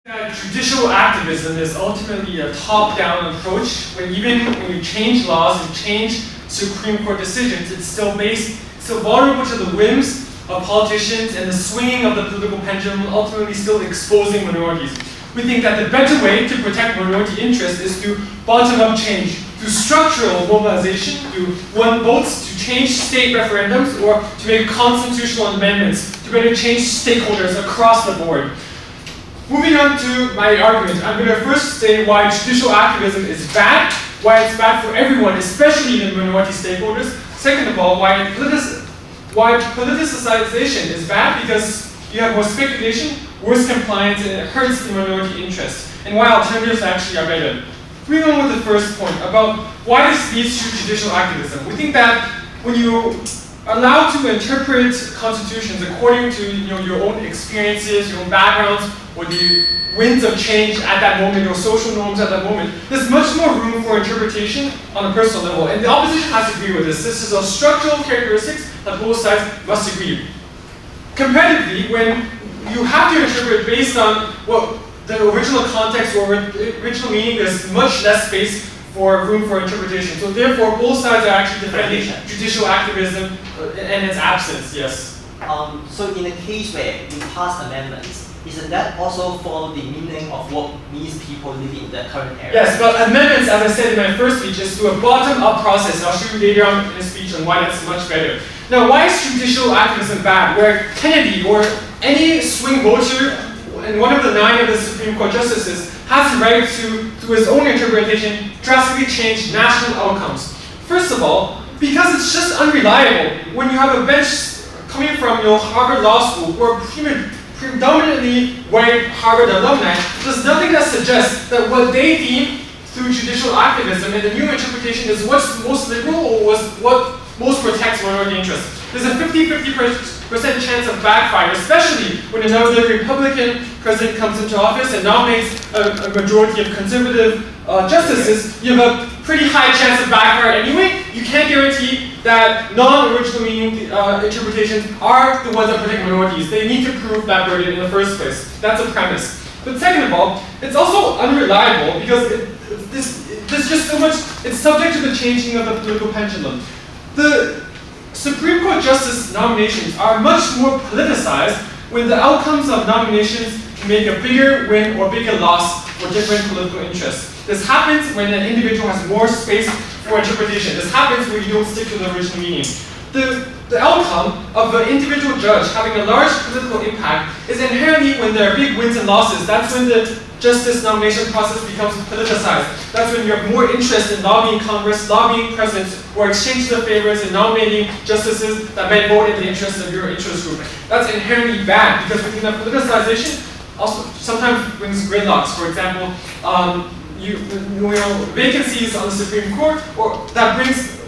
Judicial activism is ultimately a top-down approach. When you change laws and change Supreme Court decisions, it's still vulnerable to the whims of politicians and the swinging of the political pendulum, ultimately still exposing minorities. We think that the better way to protect minority interests is through bottom-up change, through structural mobilization, through votes to change state referendums or to make constitutional amendments to better change stakeholders across the board. Moving on to my argument, I'm going to first say why judicial activism is bad, why it's bad for everyone, especially the minority stakeholders. Second of all, why politicization is bad, because you have more speculation, worse compliance, and it hurts the minority interest, and why alternatives actually are better. Moving on with the first point about why this leads to judicial activism. We think that when you are allowed to interpret constitutions according to your own experiences, your own backgrounds, or the winds of change at that moment, or social norms at that moment, there's much more room for interpretation on a personal level. And the opposition has to agree with this. This is a structural characteristic that both sides must agree. Comparatively, when you have to interpret based on what the original context or original meaning, there's much less space for room for interpretation. So therefore, both sides are actually defending judicial activism and its absence, yes. So in the case where we pass amendments, isn't that also follow the meaning of what means people living in the current era? Yes, but amendments, as I said in my first speech, is through a bottom-up process. I'll show you later on in the speech on why that's much better. Now, why is judicial activism bad? Where Kennedy or any swing voter and one of the 9 of the Supreme Court justices has the right to, through his own interpretation, drastically change national outcomes. First of all, because it's just unreliable. When you have a bench coming from Harvard Law School who are predominantly white Harvard alumni, there's nothing that suggests that what they deem through judicial activism and the new interpretation is what's most liberal or what most protects minority interests. There's a 50-50% chance of backfire, especially when another Republican president comes into office and nominates a majority of conservative justices. You have a pretty high chance of backfire anyway. You can't guarantee that non-original meaning interpretations are the ones that protect minorities. They need to prove that burden in the first place. That's a premise. But second of all, it's also unreliable because there's just so much, it's subject to the changing of the political pendulum. The Supreme Court justice nominations are much more politicized when the outcomes of nominations can make a bigger win or bigger loss for different political interests. This happens when an individual has more space for interpretation. This happens when you don't stick to the original meaning. The outcome of an individual judge having a large political impact is inherently when there are big wins and losses. That's when the justice nomination process becomes politicized. That's when you have more interest in lobbying Congress, lobbying presidents, or exchanging the favors and nominating justices that may vote in the interest of your interest group. That's inherently bad because we think that politicization also sometimes brings gridlocks. For example, vacancies on the Supreme Court, or that brings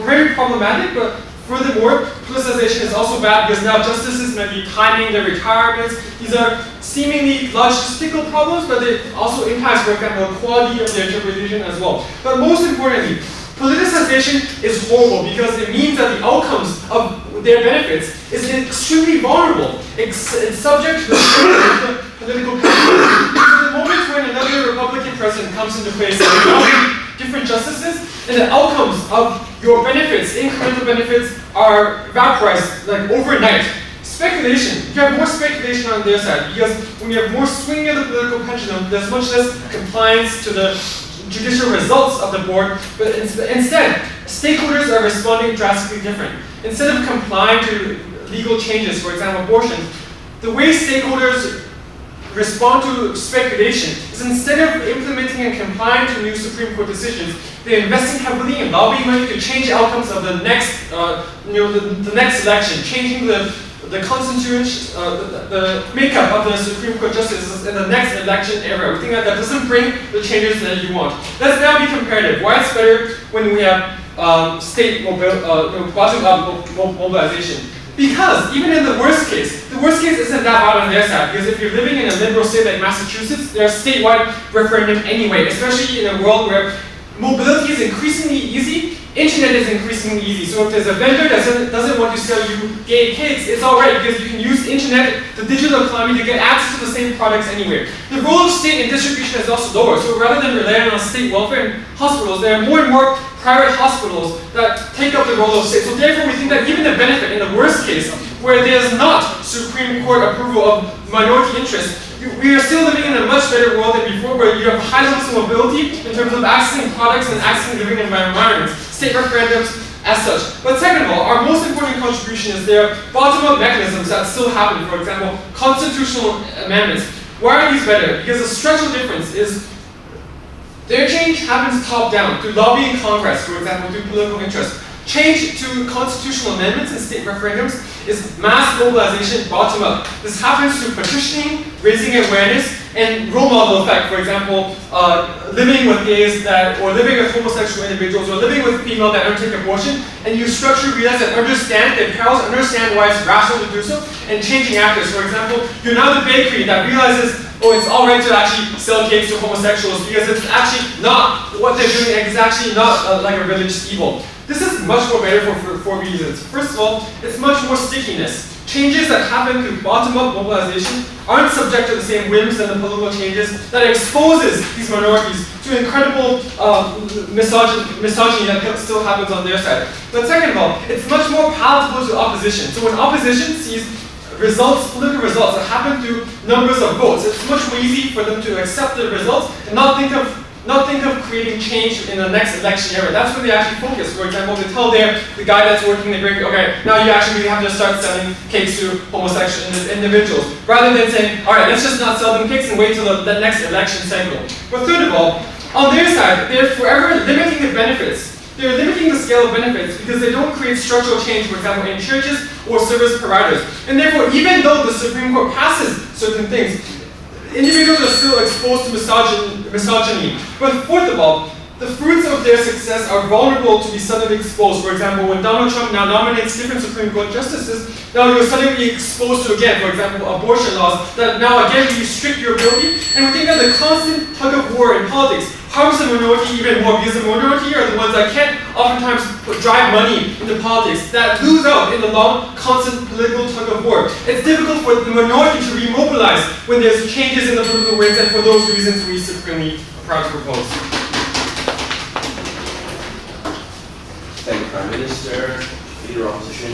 very problematic, but furthermore, politicization is also bad because now justices may be timing their retirements. These are seemingly logistical problems, but they also impact, for example, the quality of their interpretation as well. But most importantly, politicization is horrible because it means that the outcomes of their benefits is extremely vulnerable. It's subject to the political pendulum. The moment when another Republican president comes into place and different justices, and the outcomes of your benefits, incremental benefits, are vaporized like overnight. Speculation, you have more speculation on their side because when you have more swinging of the political pendulum, there's much less compliance to the judicial results of the board, but instead, stakeholders are responding drastically different. Instead of complying to legal changes, for example, abortion, the way stakeholders respond to speculation is instead of implementing and complying to new Supreme Court decisions, they're investing heavily in lobbying money to change outcomes of the next, the next election, changing the constitution, the makeup of the Supreme Court justices in the next election era. We think that doesn't bring the changes that you want. Let's now be comparative. Why it's better when we have state bottom-up mobilization? Because even in the worst case isn't that bad on their side. Because if you're living in a liberal state like Massachusetts, there's statewide referendum anyway, especially in a world where mobility is increasingly easy internet is increasingly easy. So if there's a vendor that doesn't want to sell you gay cakes, it's alright because you can use the internet, the digital economy, to get access to the same products anywhere. The role of state in distribution is also lower. So rather than relying on state welfare and hospitals, there are more and more private hospitals that take up the role of state. So therefore we think that even the benefit in the worst case, where there's not Supreme Court approval of minority interests, we are still living in a much better world than before, where you have high levels of mobility in terms of accessing products and accessing living environments, state referendums as such. But second of all, our most important contribution is there are bottom-up mechanisms that still happen. For example, constitutional amendments. Why are these better? Because the structural difference is their change happens top-down, through lobbying Congress, for example, through political interest. Change to constitutional amendments and state referendums is mass mobilization bottom-up. This happens through petitioning, raising awareness, and role model effect. For example, living with gays or living with homosexual individuals, or living with female that undertake abortion, and you structure realize and understand their perils, understand why it's rational to do so, and changing actors. For example, you're now the bakery that realizes, oh, it's alright to actually sell cakes to homosexuals because it's actually not what they're doing, and it's actually not like a religious evil. This is much more better for four reasons. First of all, it's much more stickiness. Changes that happen through bottom-up mobilization aren't subject to the same whims and the political changes that exposes these minorities to incredible misogyny that still happens on their side. But second of all, it's much more palatable to opposition. So when opposition sees results, political results that happen through numbers of votes, it's much more easy for them to accept the results and not think of creating change in the next election era. That's where they actually focus. For example, they tell the guy that's working the bakery, okay, now you actually really have to start selling cakes to homosexual individuals. Rather than saying, all right, let's just not sell them cakes and wait till the next election cycle. But third of all, on their side, they're forever limiting the benefits. They're limiting the scale of benefits because they don't create structural change, for example, in churches or service providers. And therefore, even though the Supreme Court passes certain things, individuals are still exposed to misogyny. But fourth of all, the fruits of their success are vulnerable to be suddenly exposed. For example, when Donald Trump now nominates different Supreme Court justices, now you're suddenly exposed to, again, for example, abortion laws that now again restrict your ability. And we think that the constant tug of war in politics harms the minority even more, because the minority are the ones that can't oftentimes drive money into politics, that lose out in the long, constant political tug of war. It's difficult for the minority to remobilize when there's changes in the political winds, and for those reasons we supremely proud to propose. Thank you, Prime Minister. Leader Opposition,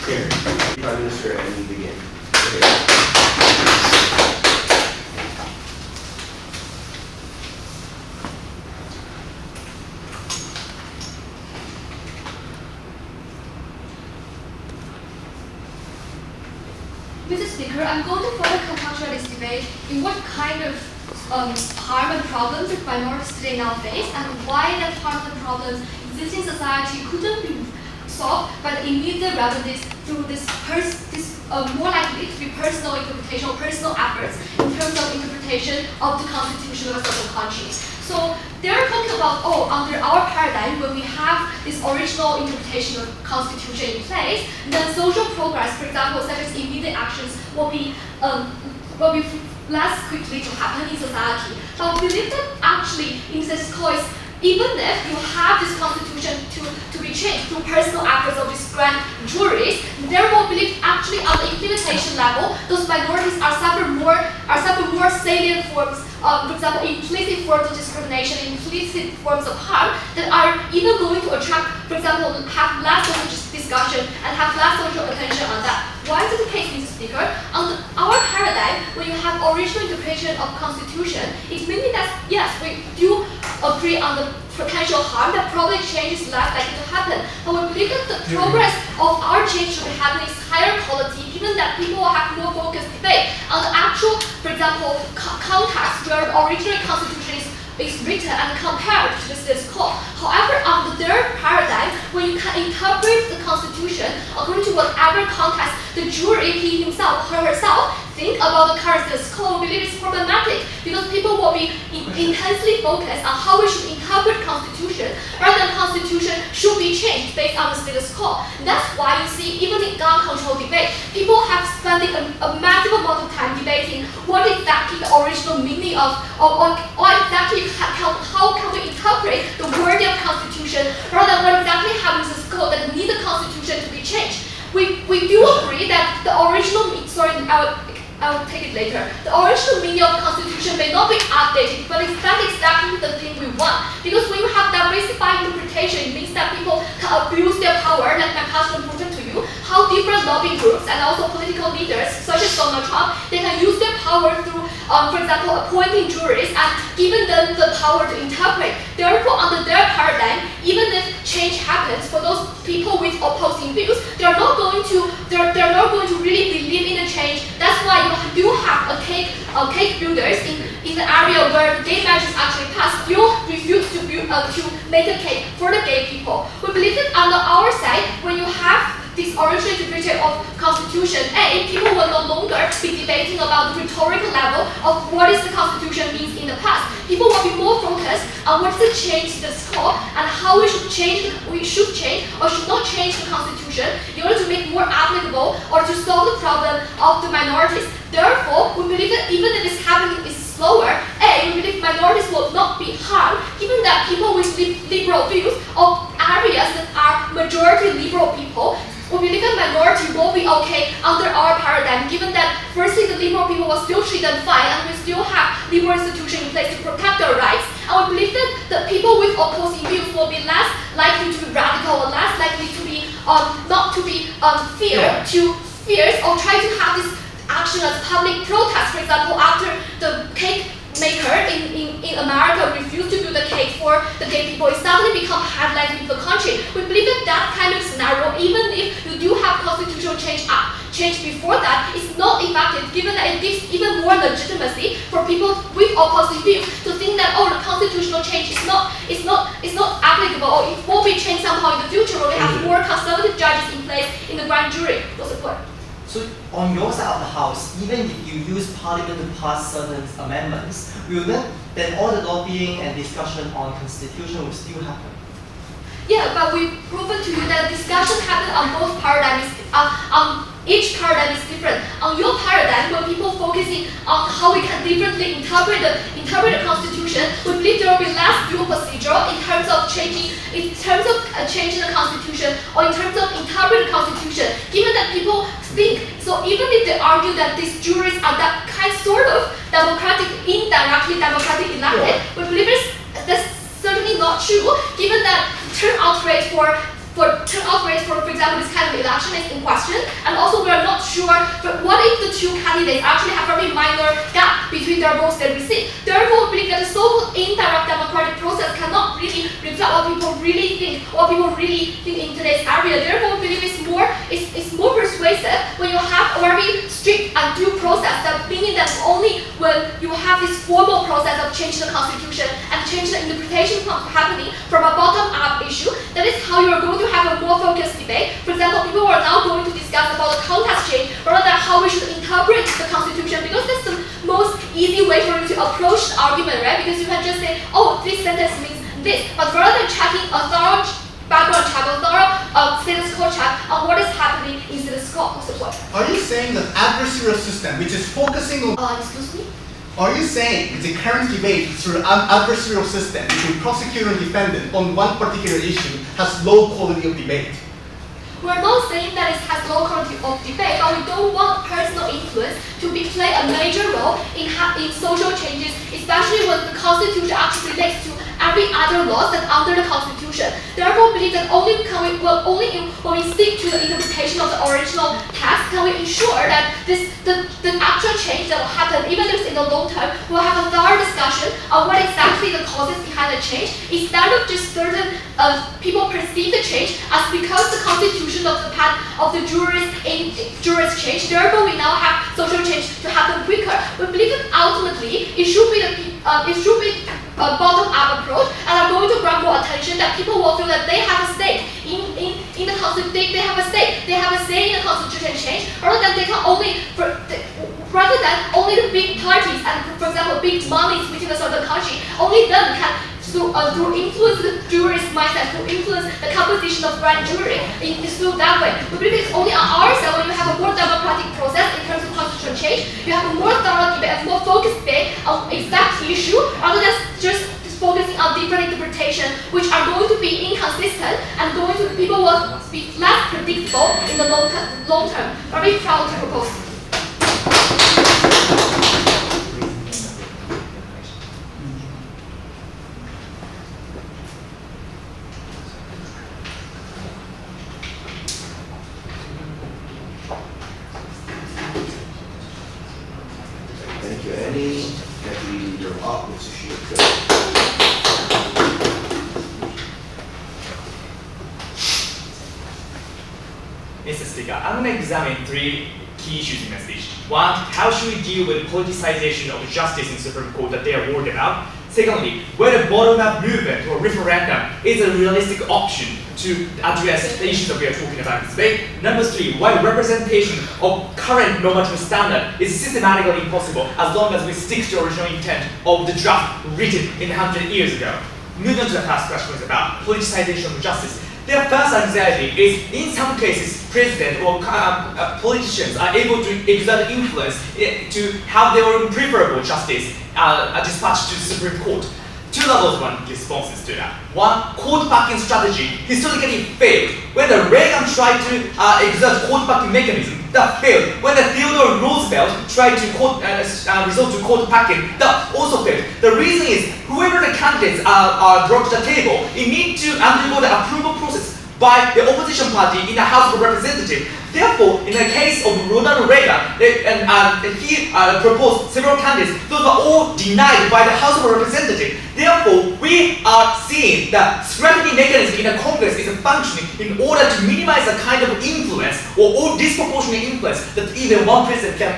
Here, Prime Minister, and we begin. Mr. Speaker, I'm going to further contextualize this debate in what kind of harm and problems that minorities today now face, and why that harm and problems existing society couldn't be solved by the immediate remedies through this more likely to be personal interpretation or personal efforts in terms of interpretation of the constitution of a certain country. So they're talking about, under our paradigm, when we have this original interpretation of constitution in place, then social progress, for example, such as immediate actions, will be less quickly to happen in society. But we believe that actually, in this case, even if you have this constitution to be changed through personal efforts of these grand juries, there will believe actually on the implementation level, those minorities are suffer more salient forms of, for example, implicit forms of discrimination, implicit forms of harm that are even going to attract, for example, have less social discussion and have less social attention on that. Why is it the case, Mr. Speaker? On our paradigm, when you have original interpretation of constitution, it means that yes, we do agree on the potential harm that probably change is less likely to happen. But we believe that the progress of our change should be happening is higher quality, given that people will have more focused debate on the actual, for example, context where the original constitution is written and compared to the status quo. However, under their paradigm, when you can interpret the constitution according to whatever context the jury, he himself, her herself, think about the current status quo, we believe it's problematic because people will be intensely focused on how we should interpret constitution rather than constitution should be changed based on the status quo. And that's why you see even in gun control debate, people have spending a massive amount of time debating what exactly the original meaning of exactly how can we interpret the wording of constitution, rather than what exactly happens in this code that need the constitution to be changed. We do agree that the original, I will take it later. The original meaning of constitution may not be updated, but it's that exactly the thing we want. Because when you have diversified interpretation, it means that people can abuse their power, like my past proven to you, how different lobbying groups and also political leaders, such as Donald Trump, they can use their power through, for example, appointing juries and giving them the power to interpret. Therefore, under their paradigm, even if change happens for those people with opposing views, they're not going to really believe in the change. That's why you do have cake builders in the area where the gay marriage is actually passed, still refuse to make a cake for the gay people. We believe that on our side, when you have this original interpretation of Constitution, people will no longer be debating about the rhetorical level of what is the Constitution means in the past. People will be more focused on what is the change to the scope and how we should change or should not change the Constitution in order to make more applicable or to solve the problem of the minorities. Therefore, we believe that even if this happening is slower, we believe minorities will not be harmed, given that people with liberal views of areas that are majority liberal people, we believe that minority will be okay under our paradigm, given that firstly the liberal people will still treat them fine and we still have liberal institutions in place to protect their rights. And we believe that the people with opposing views will be less likely to be radical or less likely to be not to be fierce or try to have this action as public protest. For example, after the cake maker in America refused to build a cake for the gay people, it suddenly become headlines in the country. We believe that that kind of scenario, even if you do have constitutional change before that, is not effective, given that it gives even more legitimacy for people with opposing views to think that the constitutional change is not applicable or it will be changed somehow in the future when we have more conservative judges in place in the grand jury for support. So on your side of the house, even if you use Parliament to pass certain amendments, then all the lobbying and discussion on constitution will still happen. Yeah, but we've proven to you that the discussion happens on both paradigms. Each paradigm is different. On your paradigm, when people focusing on how we can differently interpret the constitution, we believe there will be less due procedure in terms of changing the constitution or in terms of interpreting the constitution. Given that people think, so even if they argue that these juries are that kind sort of indirectly democratic elected, we believe that's certainly not true. Given that turnout rate for example, this kind of election is in question, and also we are not sure, but what if the two candidates actually have a very minor gap between their votes they receive? Therefore, we believe that the so-called indirect democratic process cannot really reflect what people really think in today's area. Therefore, we believe it's more persuasive when you have a very strict and due process, that meaning that only when you have this formal process of changing the constitution and changing the interpretation happening from a bottom-up issue, that is how you are going to have a more focused debate. For example, people are now going to discuss about the context change rather than how we should interpret the constitution, because that's the most easy way for you to approach the argument, right? Because you can just say, this sentence means this, but rather than checking a thorough background check, a thorough status quo check on what is happening in the scope of support. Are you saying that adversarial system, which is focusing on Excuse me? Are you saying the current debate through an adversarial system between prosecutor and defendant on one particular issue has low quality of debate? We're not saying that it has low quality of debate, but we don't want personal influence to play a major role in social changes, especially when the Constitution actually relates to every other law that's under the Constitution. Therefore, we believe that only when we stick to the interpretation of the original text can we ensure that the actual change that will happen, even if it's in the long term, we'll have a thorough discussion of what exactly the causes behind the change, instead of just certain people perceive the change as because the constitution of the jurors change. Therefore, we now have social change to happen quicker. We believe that ultimately it should be a bottom-up approach, and are going to grab more attention, that people will feel that they have a stake in the constitution. They have a stake. They have a say in the constitution change, rather than only the big parties and, for example, big monies within a certain country, only them can through influence the jury's mindset, through influence the composition of grand jury, through that way. We believe it's only on our side when you have a more democratic process in terms of constitutional change, you have a more thorough debate and more focused debate on exact issue, rather than predictable in the long term. Very proud to propose. Thank you, Annie. Deputy Leader of Opposition. Mr. Speaker, I'm going to examine three key issues in my speech. One, how should we deal with politicization of justice in Supreme Court that they are worried about? Secondly, whether bottom-up movement or referendum is a realistic option to address the issues that we are talking about in this debate. Number three, why representation of current normative standard is systematically impossible as long as we stick to the original intent of the draft written 100 years ago. Moving on to the first question is about politicization of justice. Their first anxiety is, in some cases, president or politicians are able to exert influence to have their own preferable justice dispatched to the Supreme Court. Two levels of responses to that. One, court packing strategy historically failed. When the Reagan tried to exert court packing mechanism, that failed. When the Theodore Roosevelt tried to resort to court packing, that also failed. The reason is, whoever the candidates are brought to the table, it needs to undergo the approval process by the opposition party in the House of Representatives. Therefore, in the case of Ronald Reagan, he proposed several candidates. Those are all denied by the House of Representatives. Therefore, we are seeing that scrutiny mechanism in the Congress is functioning in order to minimize the kind of influence or disproportionate influence that even one president can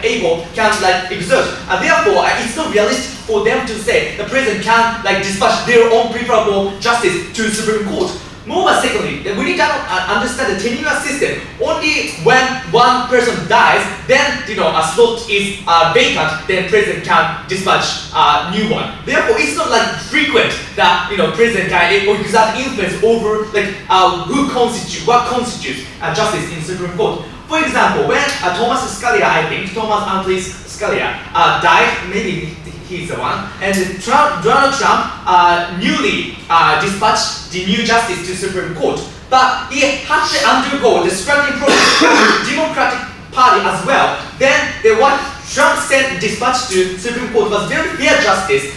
exert. And therefore, it's not realistic for them to say the president can dispatch their own preferable justice to the Supreme Court. Moreover, secondly, we need to understand the tenuous system. Only when one person dies, then a slot is vacant, then president can dispatch a new one. Therefore, it's not frequent that president can exert influence over what constitutes justice in Supreme Court. For example, when Thomas Anthony Scalia died, maybe he's the one, and Donald Trump newly dispatched the new justice to the Supreme Court, but he had to undergo the scrutiny process of the Democratic Party as well. Then what Trump sent dispatch to the Supreme Court was very fair justice,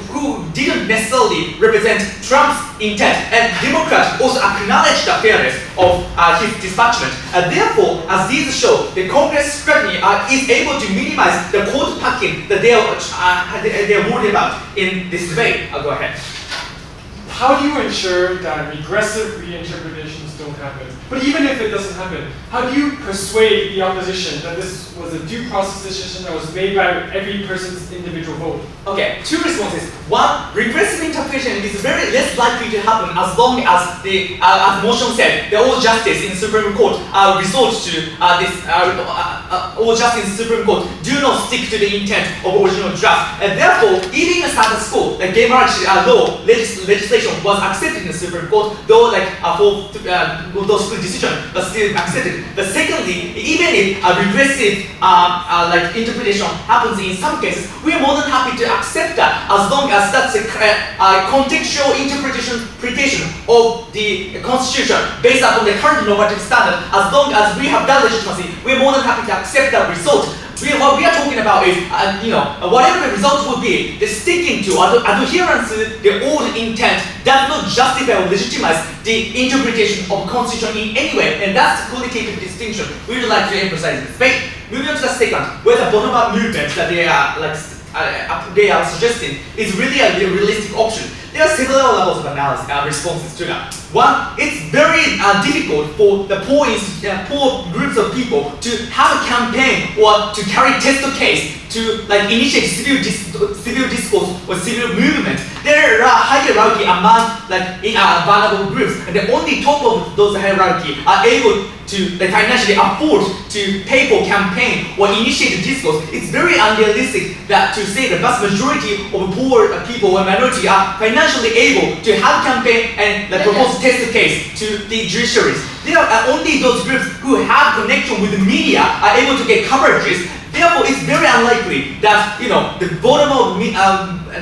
who didn't necessarily represent Trump's intent, and Democrats also acknowledged the fairness of his dispatchment. And therefore, as these show, the Congress scrutiny is able to minimize the court packing that they are worried about in this debate. I'll go ahead. How do you ensure that regressive reinterpretations don't happen? But even if it doesn't happen, how do you persuade the opposition that this was a due process decision that was made by every person's individual vote? Okay, two responses. One, regressive interpretation is very less likely to happen as long as as motion said, the all justice in Supreme Court resorts to all justice in Supreme Court do not stick to the intent of original draft. And therefore, even in the status quo, the gay marriage law legislation was accepted in the Supreme Court, though for those decision was still accepted. But secondly, even if a regressive interpretation happens in some cases, we are more than happy to accept that as long as that's a contextual interpretation of the Constitution based upon the current normative standard. As long as we have that legitimacy, we are more than happy to accept that result. What we are talking about is, whatever the result will be, the sticking to adherence to the old intent does not justify or legitimize the interpretation of Constitution in any way, and that's the qualitative distinction we would like to emphasize in this debate. Moving on to the second, whether bottom-up movement that they are suggesting is really a realistic option. There are several levels of analysis responses to that. One, it's very difficult for the poor groups of people to have a campaign or to carry test case to initiate civil discourse or civil movement. There are hierarchy among vulnerable groups, and the only top of those hierarchy are able to financially afford to pay for campaign or initiate discourse. It's very unrealistic that to say the vast majority of poor people or minority are financially able to have campaign and propose test case to the judiciaries. There are only those groups who have connection with the media are able to get coverages. Therefore, it's very unlikely that the bottom of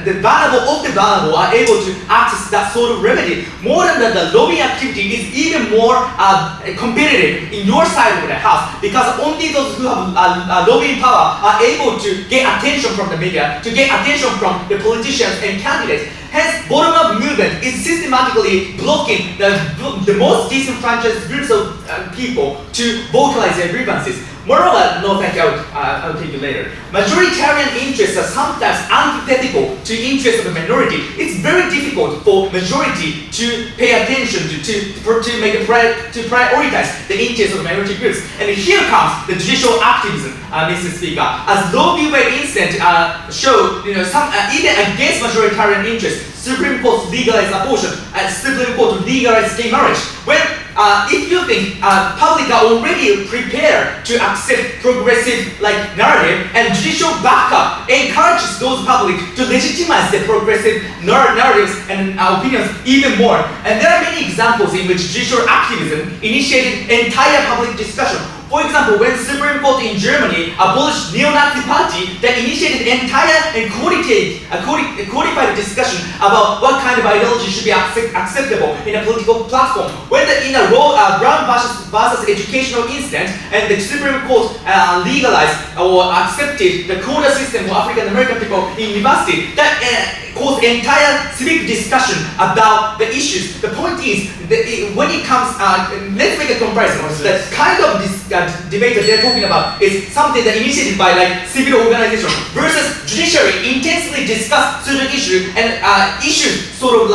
the vulnerable are able to access that sort of remedy. More than that, the lobbying activity is even more competitive in your side of the house, because only those who have lobbying power are able to get attention from the media, to get attention from the politicians and candidates. Hence, bottom-up movement is systematically blocking the most disenfranchised groups of people to vocalize their grievances. Moreover, no thank you, I'll take you later. Majoritarian interests are sometimes antithetical to interests of the minority. It's very difficult for majority to pay attention to prioritize the interests of minority groups. And here comes the judicial activism, Mr. Speaker. As Roe v. Wade incident showed, some even against majoritarian interests, Supreme Court legalized abortion, and Supreme Court legalized gay marriage. When if you think public are already prepared to accept progressive narrative, and judicial backup encourages those public to legitimize the progressive narratives and opinions even more. And there are many examples in which judicial activism initiated entire public discussion. For example, when Supreme Court in Germany abolished neo-Nazi party, that initiated entire and codified discussion about what kind of ideology should be acceptable in a political platform. When in a Brown versus educational incident, and the Supreme Court legalized or accepted the quota system for African American people in university, that caused entire civic discussion about the issues. The point is, when it comes, let's make a comparison. The kind of debate that they're talking about is something that initiated by civil organization versus judiciary intensely discuss certain issue and issues sort of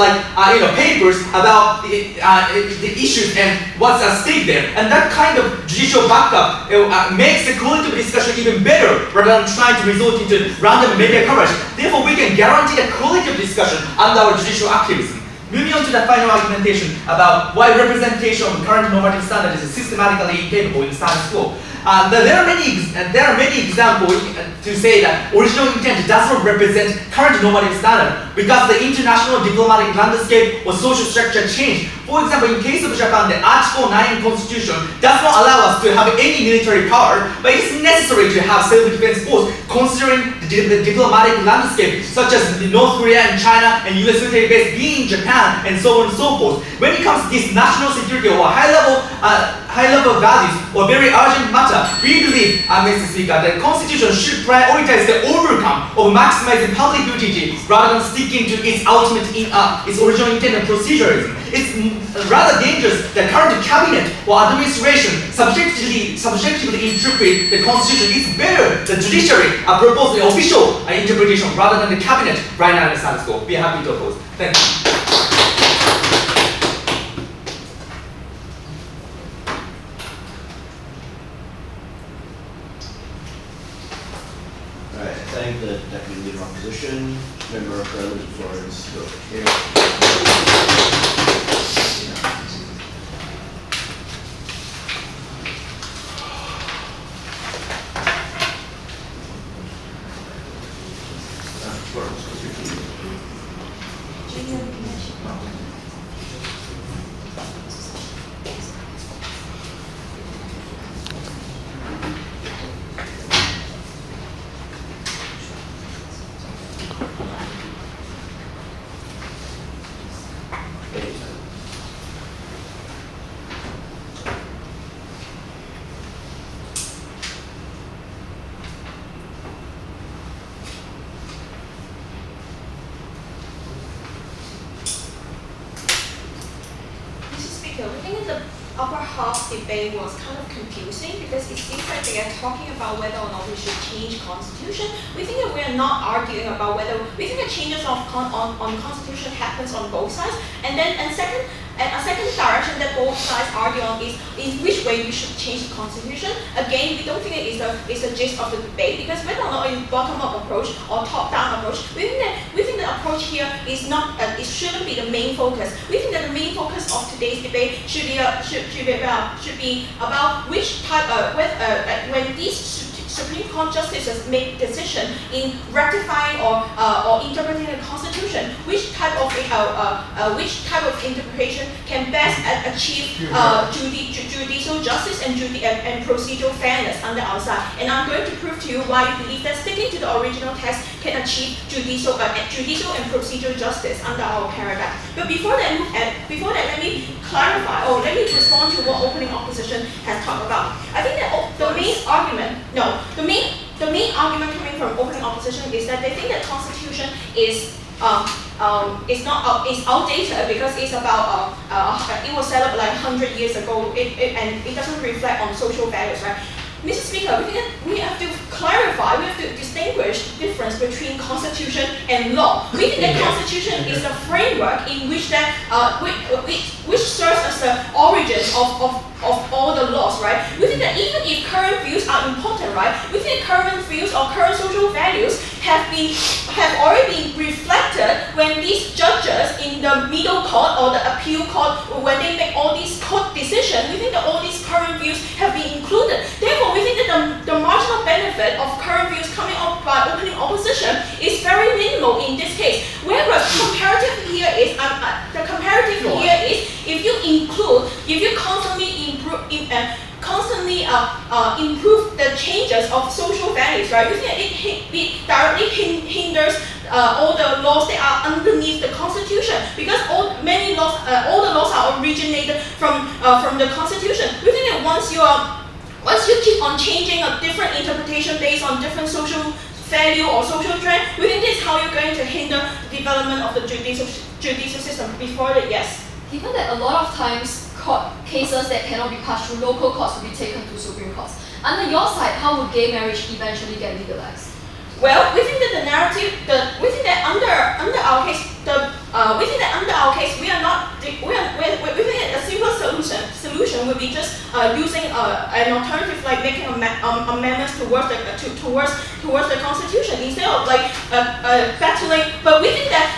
papers about the issues and what's at stake there. And that kind of judicial backup makes the collective discussion even better rather than trying to resort into random media coverage. Therefore, we can guarantee a collective discussion under our judicial activism. Moving on to the final argumentation about why representation of current normative standards is systematically incapable in status quo. There are many examples to say that original intent does not represent current normative standard because the international diplomatic landscape or social structure changed. For example, in case of Japan, the Article 9 Constitution does not allow us to have any military power, but it's necessary to have self-defense force considering the diplomatic landscape, such as North Korea and China and US military base being in Japan, and so on and so forth. When it comes to this national security or high-level values or very urgent matter, we believe, Mr. Speaker, that the Constitution should prioritize the overcome of maximizing public utility rather than sticking to its ultimate its original intent and procedurism. It's rather dangerous that current cabinet or administration subjectively interpret the Constitution. It's better the judiciary propose the official interpretation rather than the cabinet right now in the status quo. Be happy to oppose. Thank you. Thank the Deputy Leader of Opposition, Member of President Florence. Here. Debate was kind of confusing because it seems like they are talking about whether or not we should change constitution. We think that we are not arguing about whether we think that changes on constitution happens on both sides, and a second direction that both sides argue on is in which way we should change the constitution. Again, we don't think it is the gist of the debate, because whether or not it's bottom-up approach or top-down approach, we think the approach here is not it shouldn't be the main focus. We think that the main focus of today's debate should be about which type when these Supreme Court justices make decision in rectifying or interpreting the Constitution, which type of which type of interpretation can best achieve judicial justice and procedural fairness on the outside. And I'm going to prove to you why you believe that sticking to the original text can achieve judicial and procedural justice under our paradigm. But before that, let me clarify, or let me respond to what opening opposition has talked about. I think that the main argument coming from opening opposition is that they think that Constitution is outdated because it's about it was set up like 100 years ago, and it doesn't reflect on social values, right? Mr. Speaker, we think that we have to clarify, we have to distinguish the difference between Constitution and law. We think that Constitution is the framework in which that which serves as the origin of all the laws, right? We think that even if current views are important, right? We think current views or current social values have already been reflected when these judges in the middle court or the appeal court, when they make all these court decisions, we think that all these current views have been included. Therefore, we think that the marginal benefit of current views coming up by opening opposition is very minimal in this case. Whereas the comparative here is if you constantly improve the changes of social values, right? We think it directly hinders all the laws that are underneath the Constitution, because all the laws are originated from the Constitution. We think that once you keep on changing a different interpretation based on different social value or social trend, we think this is how you're going to hinder the development of the judicial system. Before that, yes. Given that a lot of times court cases that cannot be passed through local courts will be taken to Supreme Courts, under your side, how would gay marriage eventually get legalized? Well, we think that we think that under our case, we are not. We think that a simple solution would be just using an alternative, like making amendments towards the Constitution instead of like battling. But we think that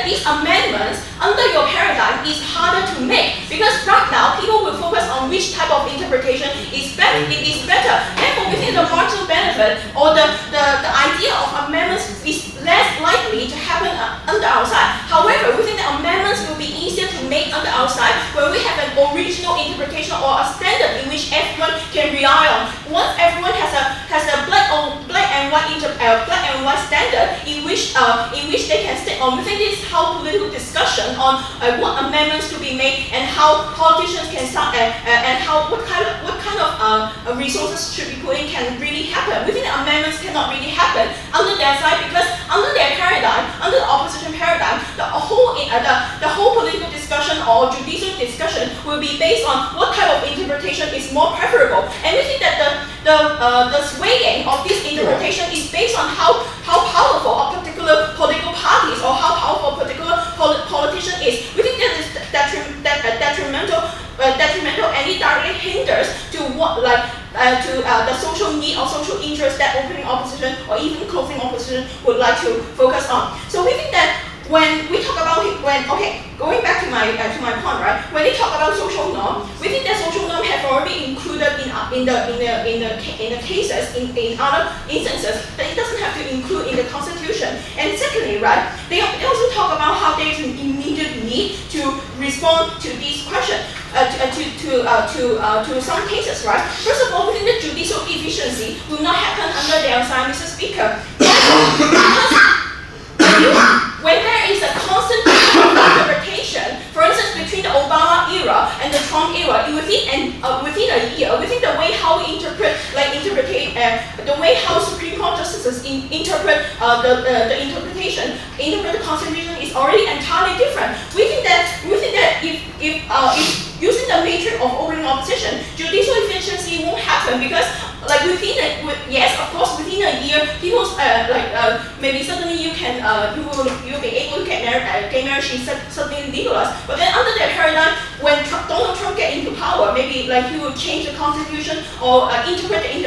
these amendments under your paradigm is harder to make, because right now people will focus on which type of interpretation is better. Therefore, we think the marginal benefit or the idea of amendments is less likely to happen under our side. However, we think that amendments will be easier to make under our side when we have an original interpretation or a standard in which everyone can rely on. Once everyone has a black and white standard in which they can stick on, we think this is how political discussion on what amendments to be made and how politicians can start and how what kind of resources should be put in can really happen. We think that amendments cannot really happen under their side, because under their paradigm, under the opposition paradigm, the whole political discussion or judicial discussion will be based on what type of interpretation is more preferable. And we think that the swaying of this interpretation is based on how powerful a particular political party is or how powerful a particular politician is. We think that is detrimental and it directly hinders to the social need or social interest that opening opposition or even closing opposition would like to focus on. So we think that when we talk about going back to my point, right? When they talk about social norm, we think that social norm have already included in the cases in other instances that it doesn't have to include in the Constitution. And secondly, right, they also talk about how there is an immediate need to respond to these questions. To some cases, right? First of all, we think that judicial efficiency will not happen under their side, Mr. Speaker. When there is a constant interpretation, for instance, between the Obama era and the Trump era, within a year, we think the way how we interpret the way how Supreme Court justices interpret the Constitution is already entirely different. We think that if using the matrix of opening opposition, judicial efficiency won't happen, because within a year, people maybe suddenly you'll be able to get married, gay marriage is suddenly legalized. But then under their paradigm, when Donald Trump get into power, maybe he will change the Constitution or interpret his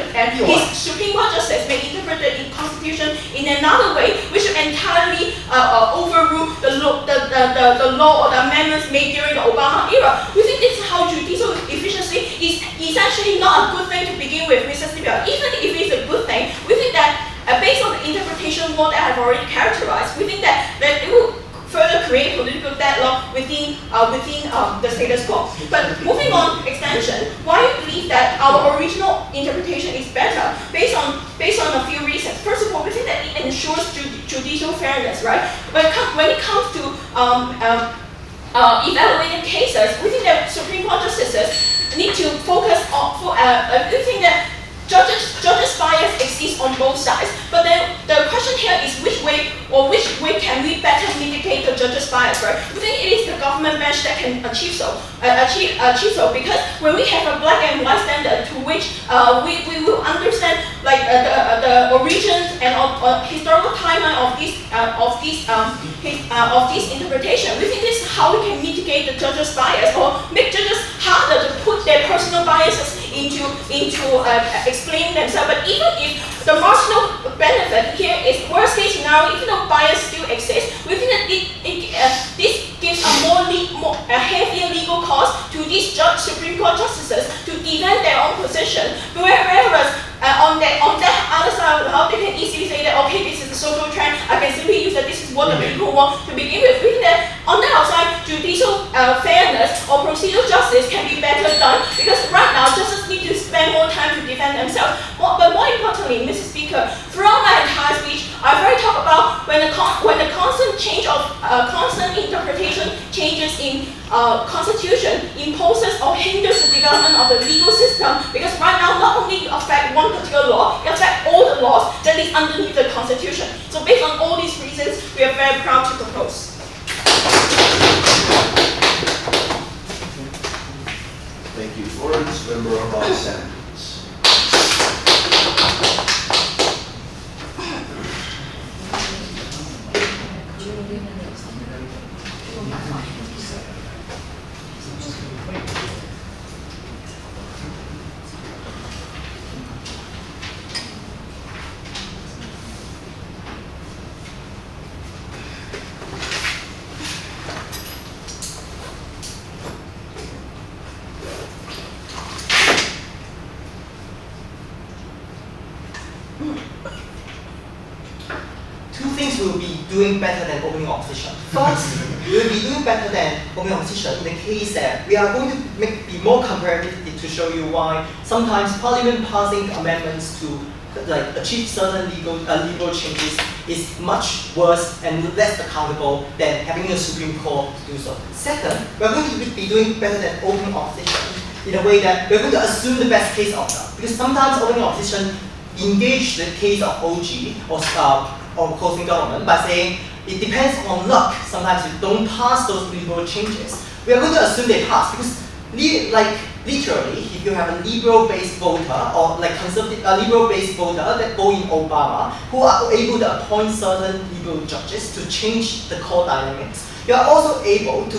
Supreme Court justice may interpret the Constitution in another way, which will entirely overrule the law or the amendments made during the Obama era. We think this is how judicial efficiency is actually not a good thing to begin with, Mr. Speaker. Even if it's a good thing, we think that based on the interpretation law that I have already characterized, we think that it will further create political deadlock within the status quo. But moving on extension, why you believe that our original interpretation is better based on a few reasons. First of all, we think that it ensures judicial fairness, right? When it comes to evaluating cases, we think that Supreme Court justices need to focus on. We think that judges' bias exists on both sides, but then the question here is which way can we better mitigate the judges' bias, right? We think it is the government bench that can achieve so, because when we have a black and white standard to which we will understand like the origins and historical timeline of this interpretation, we think this is how we can mitigate the judges' bias or make judges harder to put their personal biases into explaining themselves. But even if the marginal benefit here is worst case scenario, even though bias still exists, we think that this gives a a heavier legal cost to these Supreme Court justices to defend their own position. Whereas on that other side of the house, they can easily say that, okay, this is a social trend, I can simply use that this is what the people want to begin with. We think that on the outside, judicial fairness or procedural justice can be better done, because right now, justices need to spend more time to defend themselves. But more importantly, Mr. Speaker, throughout my entire speech, I've already talked about when the constant interpretation changes in constitution imposes or hinders the development of the legal system, because right now not only it affects one particular law, it affects all the laws that is underneath the constitution. So based on all these reasons, we are very proud to propose. Thank you, Florence. Member of Sandwich. Will be doing better than opening opposition. First, we will be doing better than opening opposition in the case that we are going to be more comparative to show you why sometimes Parliament passing amendments to achieve certain legal changes is much worse and less accountable than having a Supreme Court to do so. Second, we are going to be doing better than opening opposition in a way that we are going to assume the best case outcome, because sometimes opening opposition engage the case of OG or closing government by saying it depends on luck. Sometimes you don't pass those liberal changes. We are going to assume they pass because, literally, if you have a liberal-based voter or liberal-based voter that vote in Obama, who are able to appoint certain liberal judges to change the court dynamics, you are also able to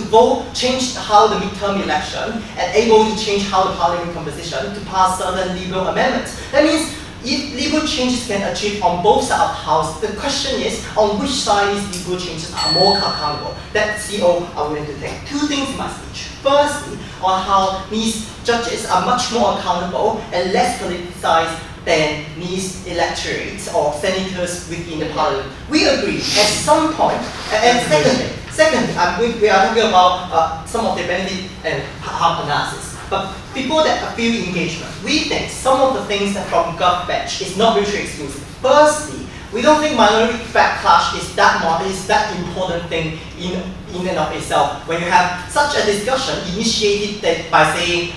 change how the midterm election and able to change how the parliament composition to pass certain liberal amendments. That means if legal changes can achieve on both sides of the house, the question is on which side these legal changes are more accountable. That CO are willing to take. Two things in my speech. Firstly, on how these judges are much more accountable and less politicized than these electorates or senators within the parliament. We agree at some point. And secondly, we are talking about some of the benefit and harm analysis. But before that, a few engagement. We think some of the things that from Gov Bench is not mutually exclusive. Firstly, we don't think minority backlash is that important thing in and of itself. When you have such a discussion initiated by saying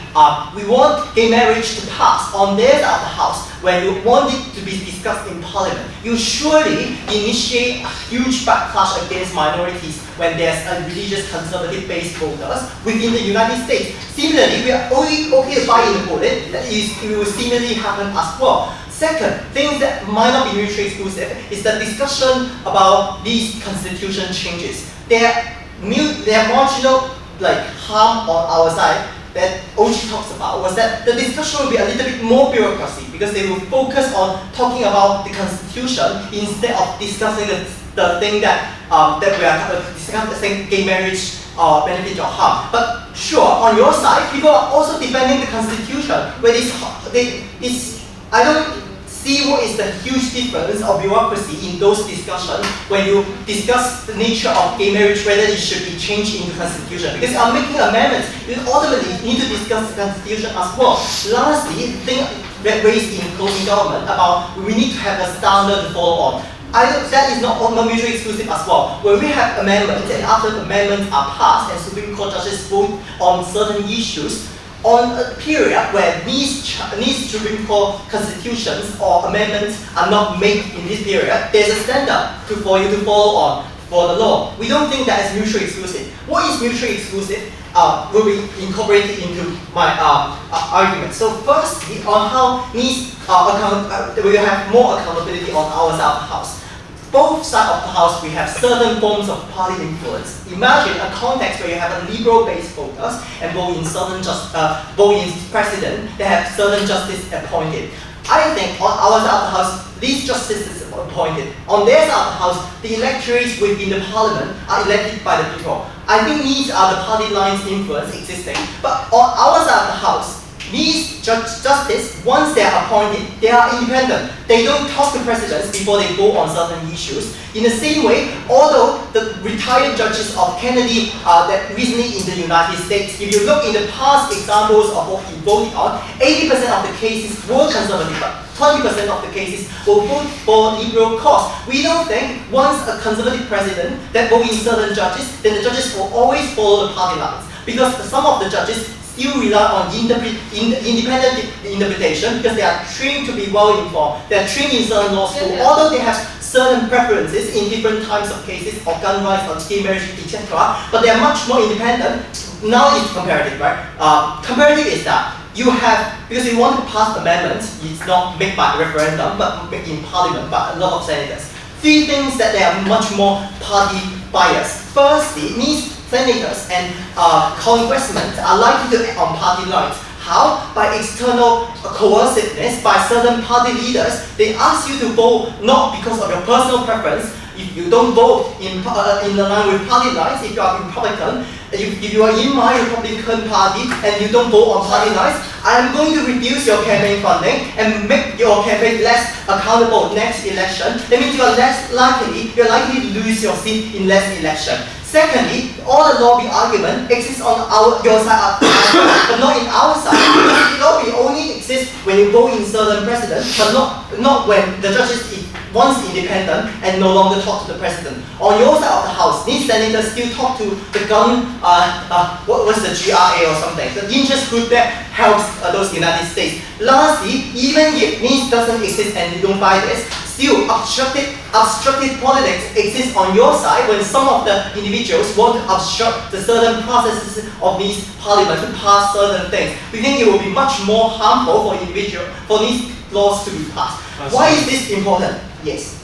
we want gay marriage to pass on their side of the house, when you want it to be discussed in parliament, you surely initiate a huge backlash against minorities when there's a religious conservative-based voters within the United States. Similarly, we are only okay to buy into it. It will similarly happen as well. Second, things that might not be mutually exclusive is the discussion about these constitution changes. Their marginal harm on our side that OG talks about was that the discussion will be a little bit more bureaucracy because they will focus on talking about the constitution instead of discussing the thing that we are discussing gay marriage benefit or harm. But sure, on your side, people are also defending the constitution where I don't see what is the huge difference of bureaucracy in those discussions when you discuss the nature of gay marriage, whether it should be changed into constitution. Because I'm making amendments, you ultimately need to discuss the constitution as well. Lastly, the thing that raised in closing government about we need to have a standard to follow on. That is not mutually exclusive as well. When we have amendments and after amendments are passed and Supreme Court judges vote on certain issues, on a period where these Supreme Court constitutions or amendments are not made in this period, there's a standard for you to follow on for the law. We don't think that is mutually exclusive. What is mutually exclusive will be incorporated into my argument. So firstly, on how these we have more accountability on our side of the house. Both sides of the house, we have certain forms of party influence. Imagine a context where you have a liberal-based voters and vote in president, they have certain justice appointed. I think on our side of the house, these justices are appointed. On their side of the house, the electorates within the parliament are elected by the people. I think these are the party lines influence existing. But on our side of the house, these justices, once they are appointed, they are independent. They don't talk to presidents before they vote on certain issues. In the same way, although the retired judges of Kennedy that recently in the United States, if you look in the past examples of what he voted on, 80% of the cases were conservative, but 20% of the cases will vote for liberal cause. We don't think once a conservative president that votes in certain judges, then the judges will always follow the party lines. Because some of the judges still rely on independent interpretation because they are trained to be well informed. They are trained in certain law school, although they have certain preferences in different types of cases of gun rights or gay marriage, etc. But they are much more independent. Now it's comparative, right? Comparative is that you have, because you want to pass amendments, it's not made by referendum, but made in parliament by a lot of senators. Three things that they are much more party biased. Firstly, these senators and congressmen are likely to act on party lines. How? By external coerciveness, by certain party leaders. They ask you to vote not because of your personal preference. If you don't vote in line with party lines, if you are Republican, if you are in my Republican Party and you don't vote on party lines, I am going to reduce your campaign funding and make your campaign less accountable next election. That means you're likely to lose your seat in next election. Secondly, all the lobby argument exists on your side, but not in our side. Because the lobby only exists when you vote in certain president, but not when the judges once independent and no longer talk to the president. On your side of the house, these senators still talk to the gun, what's the GRA or something, the interest group that helps those United States. Lastly, even if this doesn't exist and you don't buy this, still obstructive politics exists on your side when some of the individuals want to obstruct the certain processes of these parliament to pass certain things. We think it will be much more harmful for these laws to be passed. Why is this important? Yes.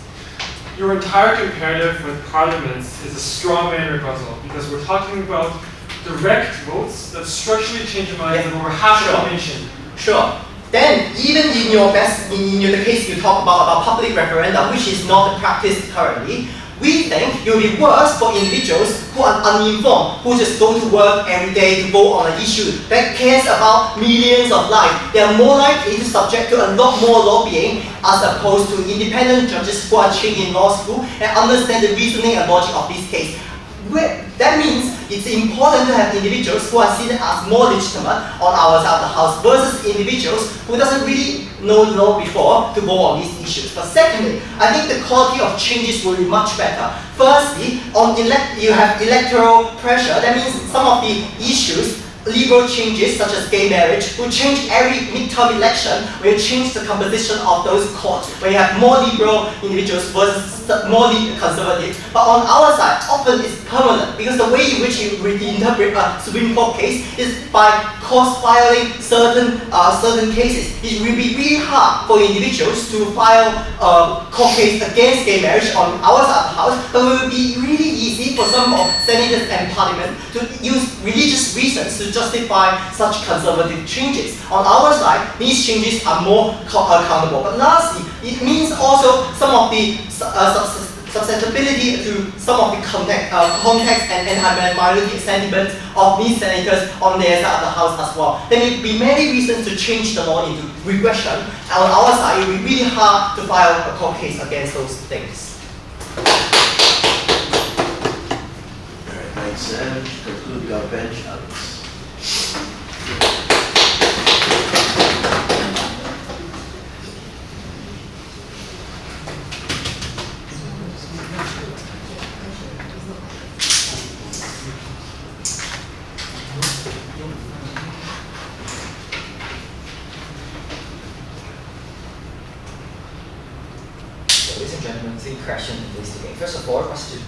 Your entire comparative with parliaments is a straw man rebuttal because we're talking about direct votes that structurally change the minds of over half of the nation. Sure. Then, even in the case you talk about public referendum, which is not practiced currently, we think it will be worse for individuals who are uninformed, who just go to work every day to vote on an issue that cares about millions of lives. They are more likely to subject to a lot more lobbying as opposed to independent judges who are trained in law school and understand the reasoning and logic of this case. That means it's important to have individuals who are seen as more legitimate on our side of the house versus individuals who doesn't really know the law before to vote on these issues. But secondly, I think the quality of changes will be much better. Firstly, you have electoral pressure. That means some of the issues, legal changes such as gay marriage, will change every midterm election, will change the composition of those courts, where you have more liberal individuals versus more conservative. But on our side, often it's permanent because the way in which you interpret a Supreme Court case is by cross-filing certain cases. It will be really hard for individuals to file a court case against gay marriage on our side of the house, but it will be really easy for some of senators and parliament to use religious reasons to justify such conservative changes. On our side, these changes are more accountable. But lastly, it means also some of the susceptibility to some of the context and anti-minority sentiments of these senators on their side of the house as well. There may be many reasons to change the law into regression. And on our side, it will be really hard to file a court case against those things. All right, thanks, Sam. Conclude your bench, Alex. Ladies and gentlemen, three questions in this debate. First of all, what's the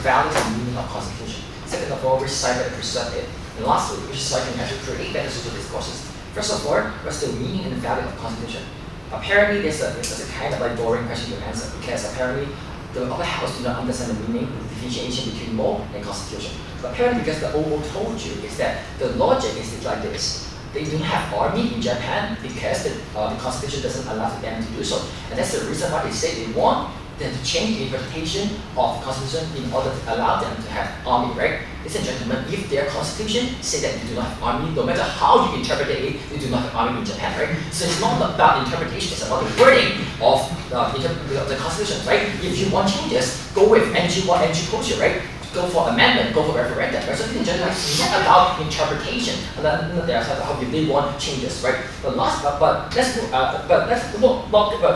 values and meaning of Constitution? Second of all, which side can preserve it? And lastly, which side can actually create better social discourses? First of all, what's the meaning and the value of Constitution? Apparently, there's a kind of like boring question to answer because apparently the upper house do not understand the meaning, the differentiation between law and Constitution. But apparently, because the OO told you is that the logic is like this. They don't have army in Japan because the Constitution doesn't allow them to do so. And that's the reason why they say they want them to change the interpretation of the Constitution in order to allow them to have army, right? Ladies and gentlemen, if their Constitution say that you do not have army, no matter how you interpret it, you do not have army in Japan, right? So it's not about interpretation, it's about the wording of the Constitution, right? If you want changes, go with NG1, NG right? Go for amendment, go for referendum, right? So in general, it's not about interpretation. And then there's how they want changes, right? But let's look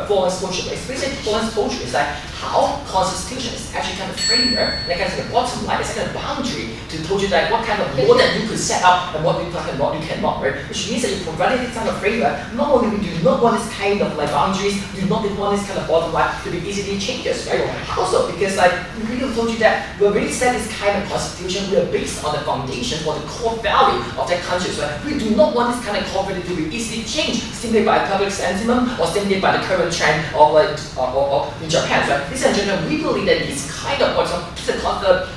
Florence Poetry. Basically, Florence Poetry is like how Constitution is actually kind of framework, like kind of the bottom line, it's kind of boundary to tell you like what kind of law that you could set up and what you can and what you cannot, right? Which means that you provided this kind of framework. Not only we do not want this kind of like boundaries, we do not want this kind of bottom line to be easily changes, right? Also because like we really told you that we already set this kind of constitution, we are based on the foundation or the core value of that country. So we do not want this kind of core value to be easily changed simply by public sentiment or simply by the current trend of like or in Japan. So this in general, we believe that this kind of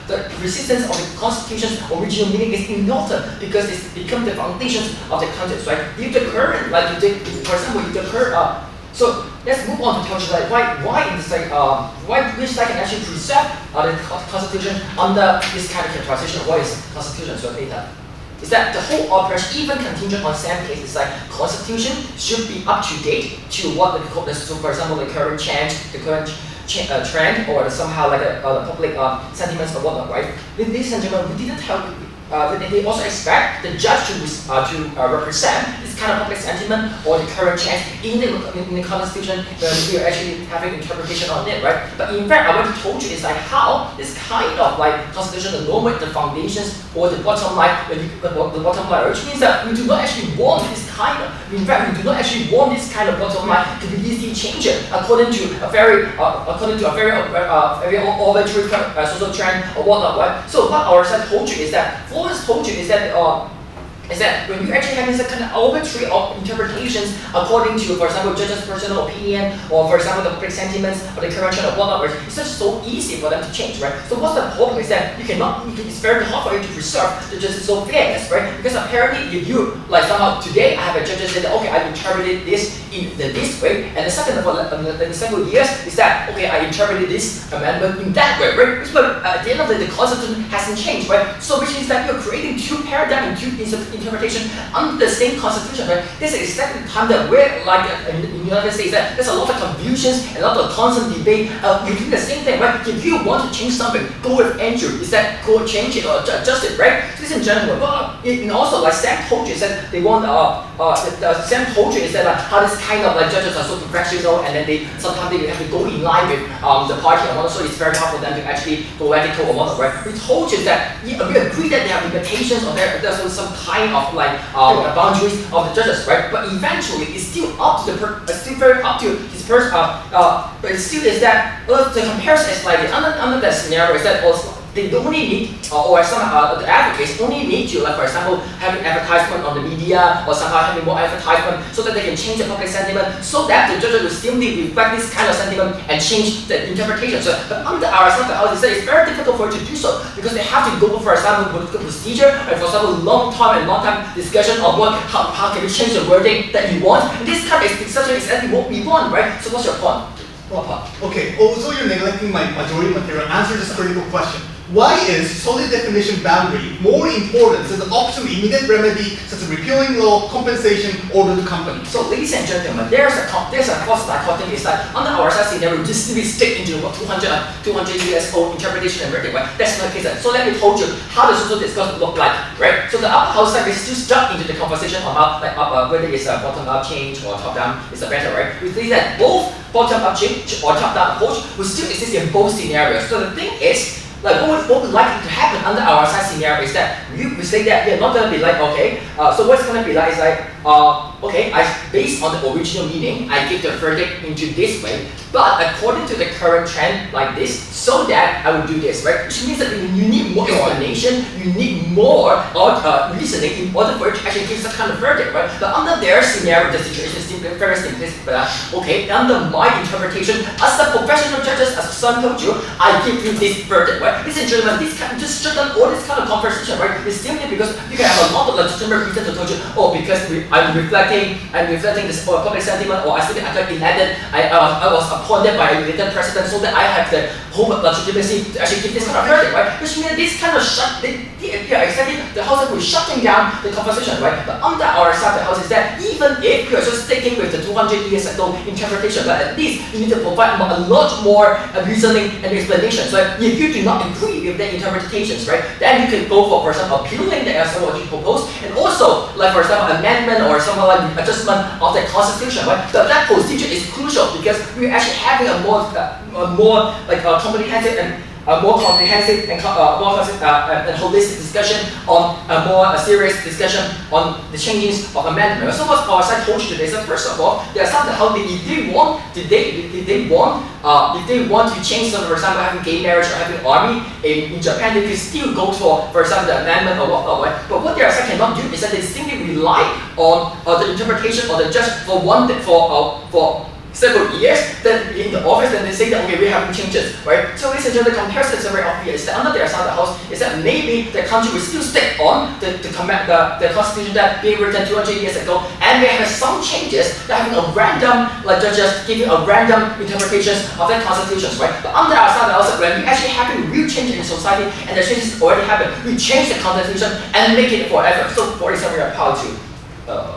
the resistance of the constitution's original meaning is important because it's become the foundations of the country. Right? If the current, like you take, for example, if the current so let's move on to tell you like why in this like why which side can actually preserve the constitution under this kind of characterization of what is constitution so data. Is that the whole operation, even contingent on Sam case, is like constitution should be up to date to what the so for example the current change, the current trend, or somehow like the public sentiments or whatnot, right? Ladies and gentlemen, we didn't tell. They also expect the judge to represent this kind of public sentiment or the current change in the Constitution. We are actually having interpretation on it, right? But in fact, I already told you is like how this kind of like Constitution, the normal, the foundations or the bottom line, the bottom line, which means that we do not actually want this kind of. In fact, we do not actually want this kind of bottom line to be easily changed according to a very arbitrary social trend or whatnot, right? So what our side told you is that. Florence told you is that when you actually have this kind of arbitrary interpretations according to, for example, judge's personal opinion or, for example, the public sentiments or the current trend of whatnot, it's just so easy for them to change, right? So what's the problem is that it's very hard for you to preserve the justice so fairness, right? Because apparently if you, like somehow today I have a judge that said, okay, I interpreted this in this way, and the second of all, in the several years is that, okay, I interpreted this amendment in that way, right? But at the end of the day, the constitution hasn't changed, right? So which means that you're creating two paradigms, two interpretation under the same constitution, right? This is exactly the time that we're like in the United States that there's a lot of confusions and a lot of constant debate. You do the same thing, right? If you want to change something, go with Andrew. Is that go change it or adjust it, right? This in general. But and also like Sam told you is that they want Sam told you is that like how this kind of like judges are so professional and then they sometimes they have to go in line with the party and also it's very hard for them to actually go radical or whatnot, right? We told you that we agree that they have limitations or there's some kind of like boundaries of the judges, right? But eventually, it's still up to still very up to his person. But it still is that the comparison is like under that scenario is that also they only need or some the advocates only need to, like for example, having advertisement on the media or somehow having more advertisement so that they can change the public sentiment so that the judges will still reflect this kind of sentiment and change the interpretation. So, but under our side, it's very difficult for you to do so because they have to go for example political procedure and for example long time discussion of how can we change the wording that you want. And this kind of is such exactly what we want, right? So what's your point? Okay, although you're neglecting my majority material, answer this critical question. Why is solid definition boundary more important than the option of immediate remedy such as repealing law, compensation, order to company? So ladies and gentlemen, there's a false dichotomy is that under our scenario, we just stick into 200 years old interpretation and verdict, right? That's not the case. So let me told you how the social discourse look like, right? So the upper house side is still stuck into the conversation about whether it's a bottom-up change or top-down is a better, right? We think that both bottom-up change or top-down approach will still exist in both scenarios. So the thing is, like what would likely to happen under our side scenario is that we say that we're not going to be like, okay, so what's going to be like is like, okay, based on the original meaning, I give the verdict into this way, but according to the current trend like this, so that I will do this, right? Which means that you need more explanation, you need more reasoning in order for it to actually give some kind of verdict, right? But under their scenario, the situation is simply very simplistic, but okay, under my interpretation, as the professional judges, as Sun told you, I give you this verdict, right? Ladies and gentlemen, just shut down all this kind of conversation, right? It's simply because you can have a lot of legitimate reason to tell you, oh, because I'm reflecting this public sentiment, or I got elected, I was appointed by a related president, so that I have the whole legitimacy to actually give this kind of verdict, right? Which means this kind of exactly the house will shutting down the conversation, right? But under our side, the house is that even if you are just sticking with the 200 years ago interpretation, but at least you need to provide a lot more reasoning and explanation. So if you do not agree with the interpretations, right, then you can go for example, appealing the what you propose, and also, like for example, amendment or something like adjustment of the constitution, right? But that procedure is crucial because we're actually having a more comprehensive and holistic discussion on a more serious discussion on the changes of amendment. So what our side told you today is that first of all, there are some how if they want to change some, for example, having gay marriage or having army in Japan, they can still go for example, the amendment or whatnot, right? But what their side cannot do is that they simply rely on the interpretation of the judge for several years, then in the office, then they say that okay, we're having changes, right? So ladies and gentlemen, the comparison is very obvious. That under their side of the house is that maybe the country will still stick on the constitution that being written 200 years ago, and we have some changes that having a random, like just giving a random interpretations of that constitutions, right? But under our side of the house, when we actually having real change in society and the changes already happened, we change the constitution and make it forever. So for example, we are proud to